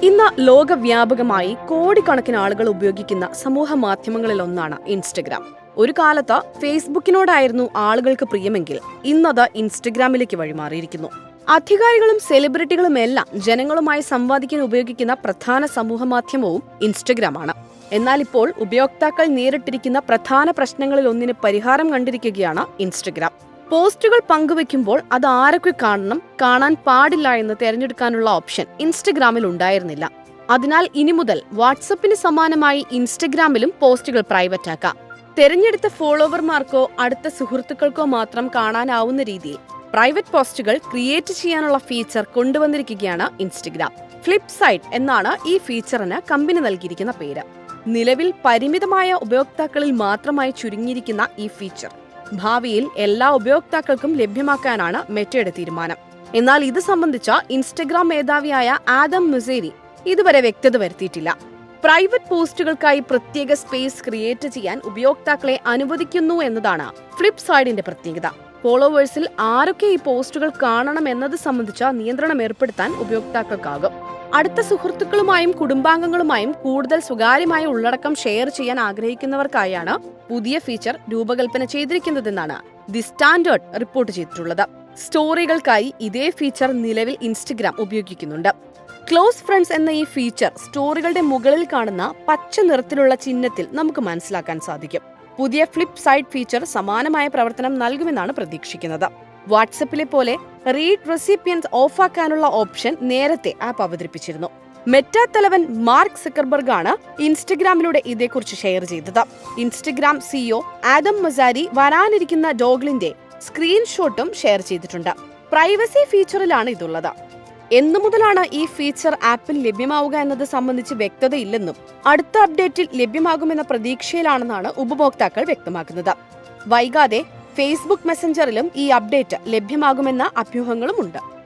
ഇന്ന് ലോകവ്യാപകമായി കോടിക്കണക്കിന് ആളുകൾ ഉപയോഗിക്കുന്ന സമൂഹ മാധ്യമങ്ങളിൽ ഒന്നാണ് ഇൻസ്റ്റഗ്രാം. ഒരു കാലത്ത് ഫേസ്ബുക്കിനോടായിരുന്നു ആളുകൾക്ക് പ്രിയമെങ്കിൽ ഇന്നത് ഇൻസ്റ്റഗ്രാമിലേക്ക് വഴിമാറിയിരിക്കുന്നു. അധികാരികളും സെലിബ്രിറ്റികളും എല്ലാം ജനങ്ങളുമായി സംവാദിക്കാൻ ഉപയോഗിക്കുന്ന പ്രധാന സമൂഹ മാധ്യമവും ഇൻസ്റ്റഗ്രാമാണ്. എന്നാൽ ഇപ്പോൾ ഉപയോക്താക്കൾ നേരിട്ടിരിക്കുന്ന പ്രധാന പ്രശ്നങ്ങളിൽ ഒന്നിന് പരിഹാരം കണ്ടിരിക്കുകയാണ് ഇൻസ്റ്റഗ്രാം. പോസ്റ്റുകൾ പങ്കുവെക്കുമ്പോൾ അത് ആരൊക്കെ കാണാൻ പാടില്ല എന്ന് തിരഞ്ഞെടുക്കാനുള്ള ഓപ്ഷൻ ഇൻസ്റ്റഗ്രാമിൽ ഉണ്ടായിരുന്നില്ല. അതിനാൽ ഇനി മുതൽ വാട്സപ്പിന് സമാനമായി ഇൻസ്റ്റഗ്രാമിലും പോസ്റ്റുകൾ പ്രൈവറ്റ് ആക്കാം. തെരഞ്ഞെടുത്ത ഫോളോവർമാർക്കോ അടുത്ത സുഹൃത്തുക്കൾക്കോ മാത്രം കാണാനാവുന്ന രീതിയിൽ പ്രൈവറ്റ് പോസ്റ്റുകൾ ക്രിയേറ്റ് ചെയ്യാനുള്ള ഫീച്ചർ കൊണ്ടുവന്നിരിക്കുകയാണ് ഇൻസ്റ്റഗ്രാം. ഫ്ലിപ്പ് സൈഡ് എന്നാണ് ഈ ഫീച്ചറിന് കമ്പനി നൽകിയിരിക്കുന്ന പേര്. നിലവിൽ പരിമിതമായ ഉപയോക്താക്കളിൽ മാത്രമായി ചുരുങ്ങിയിരിക്കുന്ന ഈ ഫീച്ചർ ഭാവിയിൽ എല്ലാ ഉപയോക്താക്കൾക്കും ലഭ്യമാക്കാനാണ് മെറ്റയുടെ തീരുമാനം. എന്നാൽ ഇത് സംബന്ധിച്ച ഇൻസ്റ്റഗ്രാം മേധാവിയായ ആദം മുസേരി ഇതുവരെ വ്യക്തത വരുത്തിയിട്ടില്ല. പ്രൈവറ്റ് പോസ്റ്റുകൾക്കായി പ്രത്യേക സ്പേസ് ക്രിയേറ്റ് ചെയ്യാൻ ഉപയോക്താക്കളെ അനുവദിക്കുന്നു എന്നതാണ് ഫ്ലിപ്പ് സൈഡിന്റെ പ്രത്യേകത. ഫോളോവേഴ്സിൽ ആരൊക്കെ ഈ പോസ്റ്റുകൾ കാണണം എന്നത് സംബന്ധിച്ച നിയന്ത്രണം ഏർപ്പെടുത്താൻ ഉപയോക്താക്കൾക്കാകും. അടുത്ത സുഹൃത്തുക്കളുമായും കുടുംബാംഗങ്ങളുമായും കൂടുതൽ സ്വകാര്യമായ ഉള്ളടക്കം ഷെയർ ചെയ്യാൻ ആഗ്രഹിക്കുന്നവർക്കായാണ് പുതിയ ഫീച്ചർ രൂപകൽപ്പന ചെയ്തിരിക്കുന്നതെന്നാണ് ദി സ്റ്റാൻഡേർഡ് റിപ്പോർട്ട് ചെയ്തിട്ടുള്ളത്. സ്റ്റോറികൾക്കായി ഇതേ ഫീച്ചർ നിലവിൽ ഇൻസ്റ്റഗ്രാം ഉപയോഗിക്കുന്നുണ്ട്. ക്ലോസ് ഫ്രണ്ട്സ് എന്ന ഈ ഫീച്ചർ സ്റ്റോറികളുടെ മുകളിൽ കാണുന്ന പച്ച നിറത്തിലുള്ള ചിഹ്നത്തിൽ നമുക്ക് മനസ്സിലാക്കാൻ സാധിക്കും. പുതിയ ഫ്ലിപ്പ് സൈഡ് ഫീച്ചർ സമാനമായ പ്രവർത്തനം നൽകുമെന്നാണ് പ്രതീക്ഷിക്കുന്നത്. വാട്സപ്പിലെ പോലെ റീഡ് റെസിപ്പിയൻസ് ഓഫാക്കാനുള്ള ഓപ്ഷൻ നേരത്തെ ആപ്പ് അവതരിപ്പിച്ചിരുന്നു. മെറ്റ തലവൻ മാർക്ക് സക്കർബർഗ് ആണ് ഇൻസ്റ്റഗ്രാമിലൂടെ ഇതേക്കുറിച്ച് ഷെയർ ചെയ്തത്. ഇൻസ്റ്റഗ്രാം സിഇഒ ആദം മസാരി വരാനിരിക്കുന്ന ഡോഗ്ലിന്റെ സ്ക്രീൻഷോട്ടും ഷെയർ ചെയ്തിട്ടുണ്ട്. പ്രൈവസി ഫീച്ചറിലാണ് ഇതുള്ളത്. എന്നു മുതലാണ് ഈ ഫീച്ചർ ആപ്പിൽ ലഭ്യമാവുക എന്നത് സംബന്ധിച്ച് വ്യക്തതയില്ലെന്നും അടുത്ത അപ്ഡേറ്റിൽ ലഭ്യമാകുമെന്ന പ്രതീക്ഷയിലാണെന്നാണ് ഉപഭോക്താക്കൾ വ്യക്തമാക്കുന്നത്. വൈകാതെ ഫേസ്ബുക്ക് മെസഞ്ചറിലും ഈ അപ്ഡേറ്റ് ലഭ്യമാകുമെന്ന അഭ്യൂഹങ്ങളുമുണ്ട്.